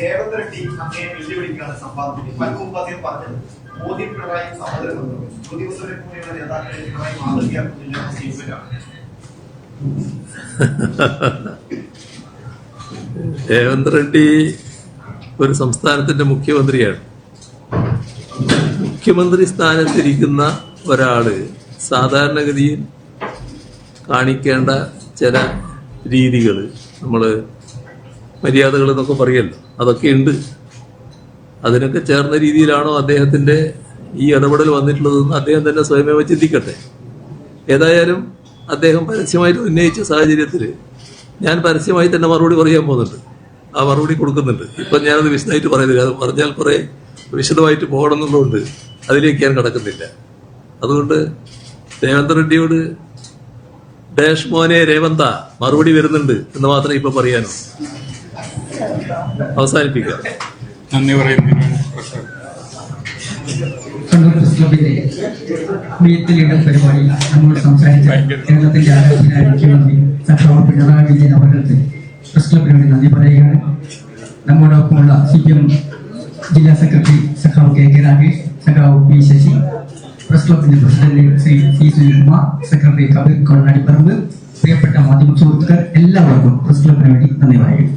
രേവന്ത് റെഡ്ഡി അങ്ങനെ വെല്ലുവിളിക്കാണ് സംവാദത്തിൽ മുമ്പ് അദ്ദേഹം പറഞ്ഞത് മോദി പിണറായി സഹോദരൻ പ്രതിപക്ഷ നേതാക്കളെ പിണറായി മാതൃകയാക്കുന്നില്ല സ്റ്റേറ്റ്മെന്റാണ്. രേവന്ത് റെഡ്ഡി ഒരു സംസ്ഥാനത്തിന്റെ മുഖ്യമന്ത്രിയാണ്. മുഖ്യമന്ത്രി സ്ഥാനത്തിരിക്കുന്ന ഒരാള് സാധാരണഗതിയിൽ കാണിക്കേണ്ട ചില രീതികൾ, നമ്മള് മര്യാദകൾ എന്നൊക്കെ പറയല്ലോ, അതൊക്കെ ഉണ്ട്. അതിനൊക്കെ ചേർന്ന രീതിയിലാണോ അദ്ദേഹത്തിന്റെ ഈ ഇടപെടൽ വന്നിട്ടുള്ളതെന്ന് അദ്ദേഹം തന്നെ സ്വയമേവ ചിന്തിക്കട്ടെ. ഏതായാലും അദ്ദേഹം പരസ്യമായിട്ട് ഉന്നയിച്ച സാഹചര്യത്തിൽ ഞാൻ പരസ്യമായി തന്നെ മറുപടി പറയാൻ പോകുന്നുണ്ട്. ആ മറുപടി കൊടുക്കുന്നുണ്ട്. ഇപ്പം ഞാനത് വിശദമായിട്ട് പറയുന്നില്ല, അത് പറഞ്ഞാൽ കുറെ വിശദമായിട്ട് പോകണമെന്നുള്ളതുകൊണ്ട് അതിലേക്ക് ഞാൻ കടക്കുന്നില്ല. അതുകൊണ്ട് രേവന്ത് റെഡ്ഡിയോട് ഡാഷ് മോനെ രേവന്ത മറുപടി വരുന്നുണ്ട് എന്ന് മാത്രമേ ഇപ്പൊ പറയാനോ. അവസാനിപ്പിക്കാം. നന്ദി പറയുന്നു. പരിപാടി നമ്മൾ സംസാരിച്ച കേരളത്തിന്റെ ആരാധനായ മുഖ്യമന്ത്രി സഖാവ് പിണറായി വിജയൻ അവർക്ക് പ്രസ് ക്ലബിനോട് നന്ദി പറയുകയാണ്. നമ്മോടൊപ്പമുള്ള CPM ജില്ലാ സെക്രട്ടറി സഖാവ് KK രാകേഷ്, സഖാവ് P ശശി, പ്രസ് ക്ലബിന്റെ president Shri C Sunilkumar, secretary Kabeer Kolladiparambu, പ്രിയപ്പെട്ട മാധ്യമ സുഹൃത്തുക്കൾ എല്ലാവർക്കും പ്രസ് ക്ലബിന് വേണ്ടി നന്ദി പറയുന്നു.